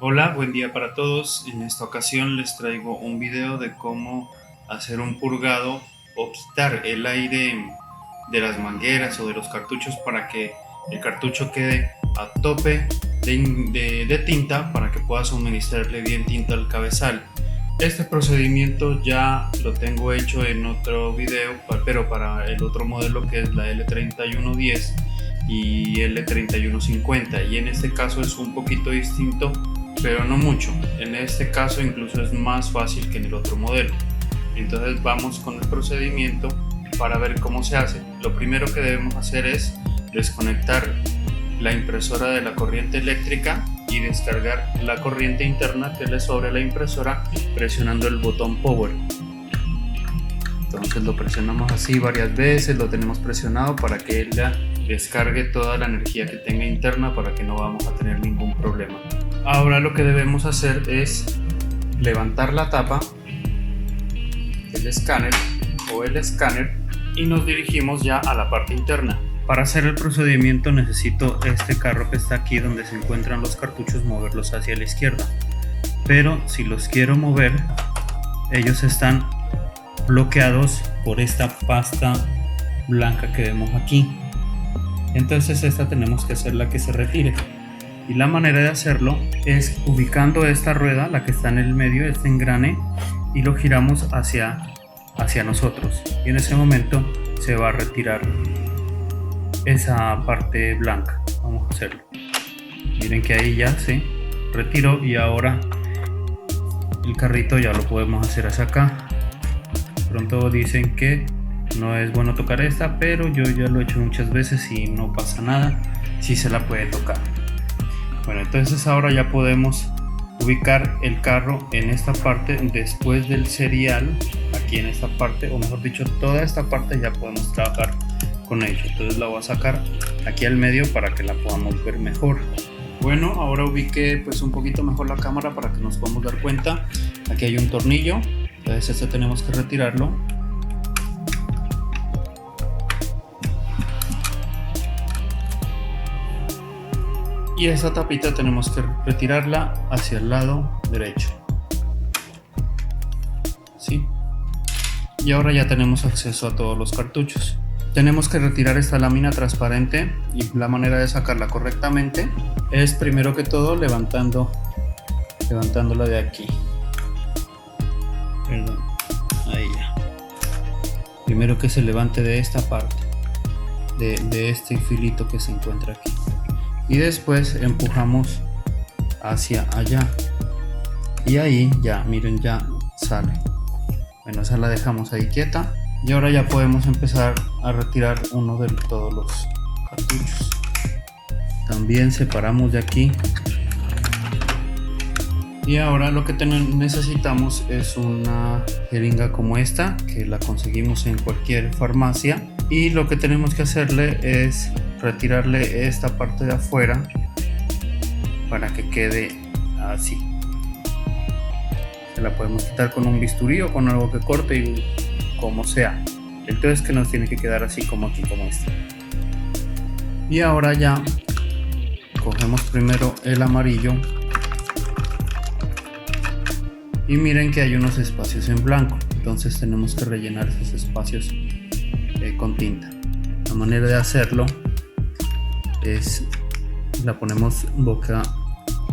Hola, buen día para todos. En esta ocasión les traigo un video de cómo hacer un purgado o quitar el aire de las mangueras o de los cartuchos para que el cartucho quede a tope de tinta para que pueda suministrarle bien tinta al cabezal. Este procedimiento ya lo tengo hecho en otro video, pero para el otro modelo que es la L3110 y L3150, y en este caso es un poquito distinto, pero no mucho. En este caso incluso es más fácil que en el otro modelo. Entonces vamos con el procedimiento para ver cómo se hace. Lo primero que debemos hacer es desconectar la impresora de la corriente eléctrica y descargar la corriente interna que le sobre a la impresora presionando el botón power. Entonces lo presionamos así varias veces, lo tenemos presionado para que ella descargue toda la energía que tenga interna para que no vamos a tener ningún problema. Ahora lo que debemos hacer es levantar la tapa del escáner o el escáner y nos dirigimos ya a la parte interna. Para hacer el procedimiento necesito este carro que está aquí donde se encuentran los cartuchos, moverlos hacia la izquierda, pero si los quiero mover ellos están bloqueados por esta pasta blanca que vemos aquí. Entonces esta tenemos que hacerla que se retire, y la manera de hacerlo es ubicando esta rueda, la que está en el medio, este engrane, y lo giramos hacia nosotros, y en ese momento se va a retirar esa parte blanca. Vamos a hacerlo. Miren que ahí ya se retiró y ahora el carrito ya lo podemos hacer hacia acá. Pronto dicen que no es bueno tocar esta, pero yo ya lo he hecho muchas veces y no pasa nada, si se la puede tocar. Bueno, entonces ahora ya podemos ubicar el carro en esta parte después del serial, aquí en esta parte, o mejor dicho toda esta parte ya podemos trabajar con ello. Entonces la voy a sacar aquí al medio para que la podamos ver mejor. Bueno, ahora ubiqué pues un poquito mejor la cámara para que nos podamos dar cuenta. Aquí hay un tornillo, entonces este tenemos que retirarlo. Y esta tapita tenemos que retirarla hacia el lado derecho. ¿Sí? Y ahora ya tenemos acceso a todos los cartuchos. Tenemos que retirar esta lámina transparente, y la manera de sacarla correctamente es primero que todo levantándola de aquí. Perdón, ahí ya. Primero que se levante de esta parte, de este filito que se encuentra aquí. Y después empujamos hacia allá y ahí ya, miren, ya sale. Bueno, esa la dejamos ahí quieta y ahora ya podemos empezar a retirar uno de todos los cartuchos. También separamos de aquí y ahora lo que necesitamos es una jeringa como esta, que la conseguimos en cualquier farmacia, y lo que tenemos que hacerle es retirarle esta parte de afuera para que quede así. Se la podemos quitar con un bisturí o con algo que corte, y como sea. Entonces que nos tiene que quedar así como aquí, como este. Y ahora ya cogemos primero el amarillo y miren que hay unos espacios en blanco, entonces tenemos que rellenar esos espacios con tinta. La manera de hacerlo es la ponemos boca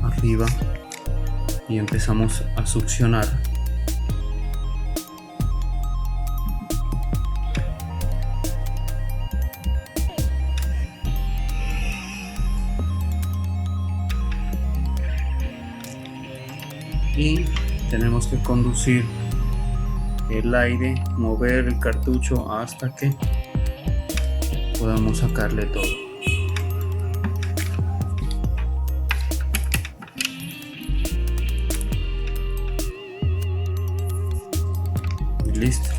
arriba y empezamos a succionar. Y tenemos que conducir el aire, mover el cartucho hasta que podamos sacarle todo. Y listo.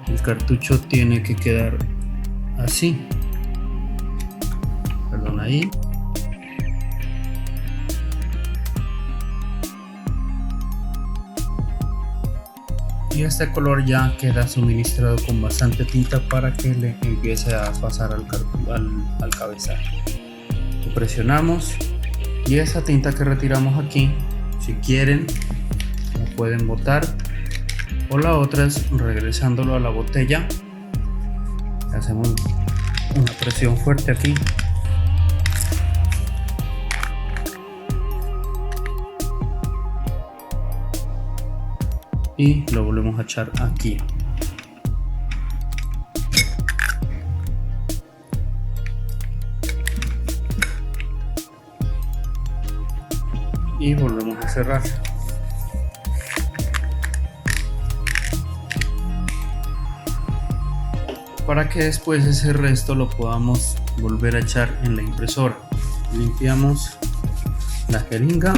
El cartucho tiene que quedar así. Perdón, ahí. Y este color ya queda suministrado con bastante tinta para que le empiece a pasar al cabezal. Lo presionamos Y esa tinta que retiramos aquí, si quieren, la pueden botar, o la otra es regresándolo a la botella. Hacemos una presión fuerte aquí y lo volvemos a echar aquí. Y volvemos a cerrar. Para que después ese resto lo podamos volver a echar en la impresora. Limpiamos la jeringa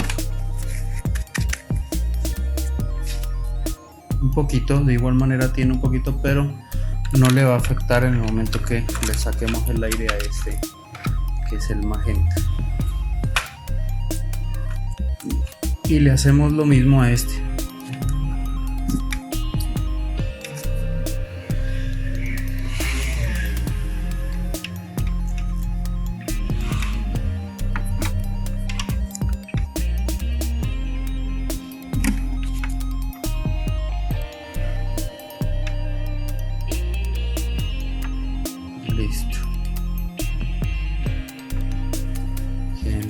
un poquito, de igual manera tiene un poquito, pero no le va a afectar en el momento que le saquemos el aire a este, que es el magenta. Y le hacemos lo mismo a este. Listo.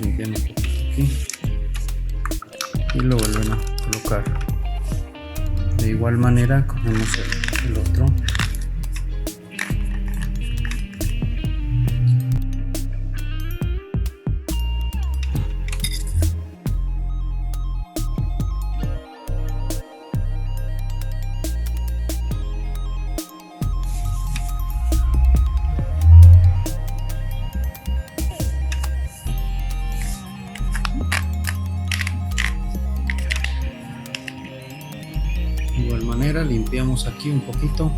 Limpian un poquito aquí y lo vuelven a colocar. De igual manera cogemos el otro. De igual manera limpiamos aquí un poquito.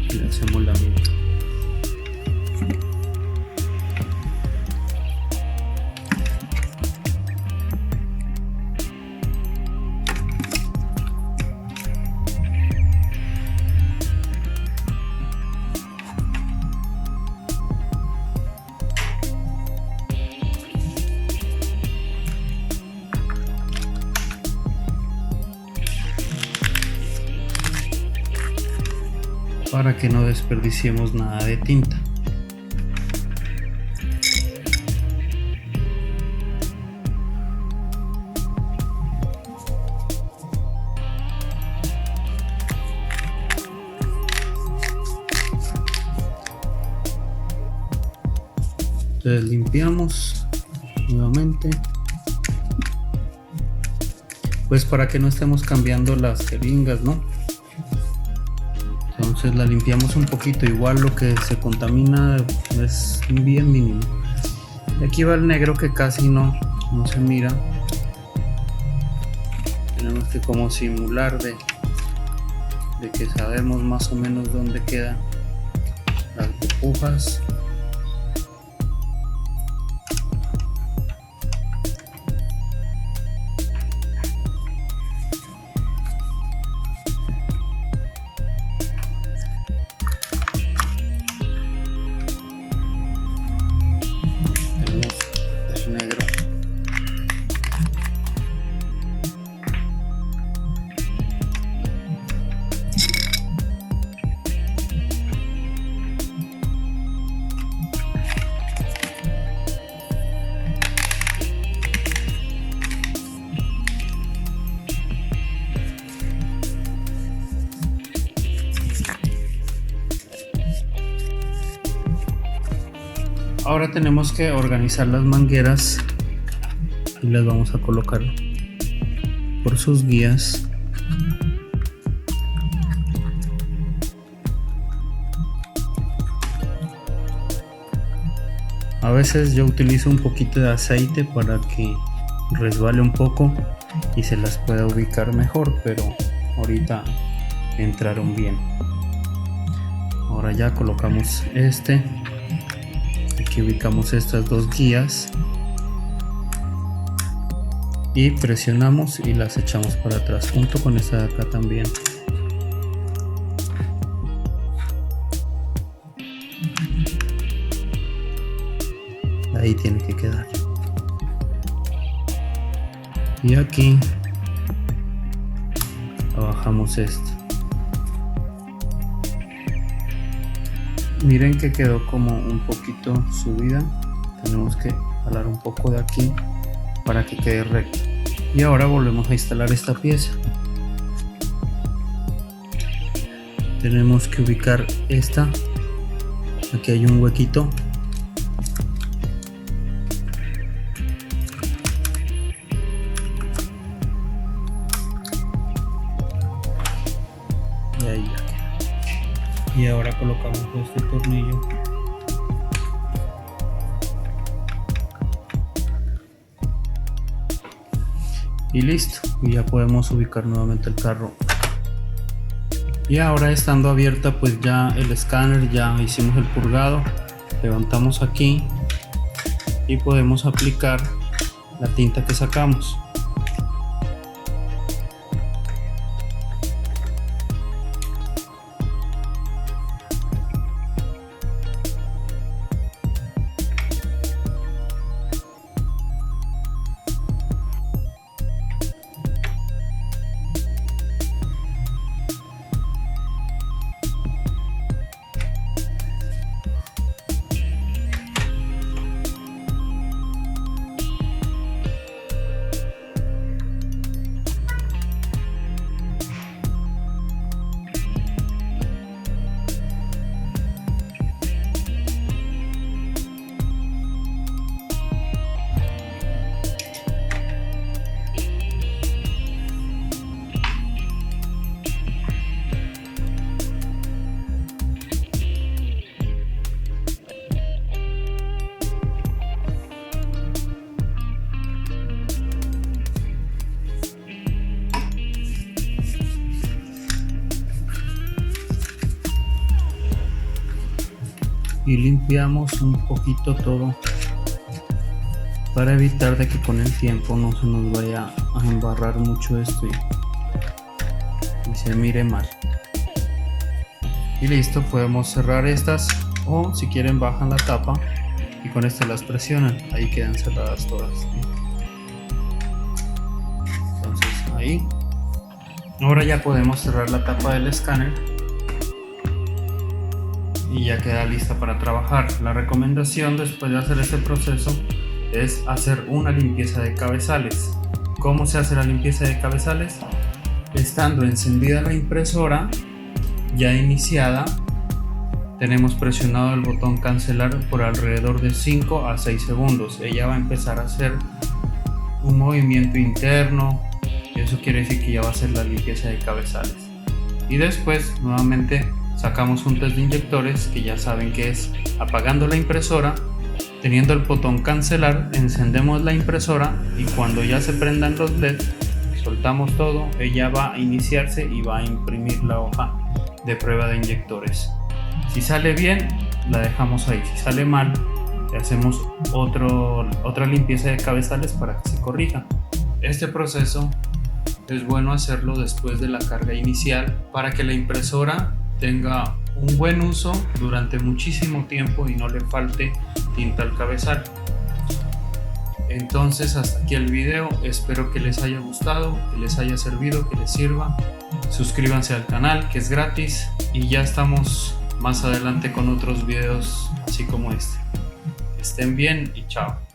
Y le hacemos la misma. Para que no desperdiciemos nada de tinta. Entonces limpiamos nuevamente, pues para que no estemos cambiando las jeringas, ¿no? Entonces la limpiamos un poquito, igual lo que se contamina es bien mínimo. Y aquí va el negro que casi no se mira. Tenemos que como simular de que sabemos más o menos dónde quedan las burbujas. Negro. Ahora tenemos que organizar las mangueras y las vamos a colocar por sus guías. A veces yo utilizo un poquito de aceite para que resbale un poco y se las pueda ubicar mejor, pero ahorita entraron bien. Ahora ya colocamos este. Aquí ubicamos estas dos guías y presionamos y las echamos para atrás, junto con esta de acá también. Ahí tiene que quedar. Y aquí bajamos esto. Miren que quedó como un poquito subida. Tenemos que jalar un poco de aquí para que quede recto. Y ahora volvemos a instalar esta pieza. Tenemos que ubicar esta. Aquí hay un huequito. Y ahí ya queda. Y ahora colocamos este tornillo. Y listo, y ya podemos ubicar nuevamente el carro. Y ahora, estando abierta pues ya el escáner, ya hicimos el purgado, levantamos aquí y podemos aplicar la tinta que sacamos. Y limpiamos un poquito todo para evitar de que con el tiempo no se nos vaya a embarrar mucho esto y se mire mal. Y listo, podemos cerrar estas, o si quieren bajan la tapa y con esto las presionan, ahí quedan cerradas todas. Entonces ahí, ahora ya podemos cerrar la tapa del escáner y ya queda lista para trabajar. La recomendación después de hacer este proceso es hacer una limpieza de cabezales. ¿Cómo se hace la limpieza de cabezales? Estando encendida la impresora ya iniciada, tenemos presionado el botón cancelar por alrededor de 5 a 6 segundos. Ella va a empezar a hacer un movimiento interno y eso quiere decir que ya va a hacer la limpieza de cabezales. Y después nuevamente sacamos un test de inyectores, que ya saben que es apagando la impresora, teniendo el botón cancelar, encendemos la impresora y cuando ya se prendan los LEDs, soltamos todo, ella va a iniciarse y va a imprimir la hoja de prueba de inyectores. Si sale bien, la dejamos ahí. Si sale mal, le hacemos otra limpieza de cabezales para que se corrija. Este proceso es bueno hacerlo después de la carga inicial para que la impresora tenga un buen uso durante muchísimo tiempo y no le falte tinta al cabezal. Entonces hasta aquí el video, espero que les haya gustado, que les haya servido, que les sirva. Suscríbanse al canal, que es gratis, y ya estamos más adelante con otros videos así como este. Que estén bien y chao.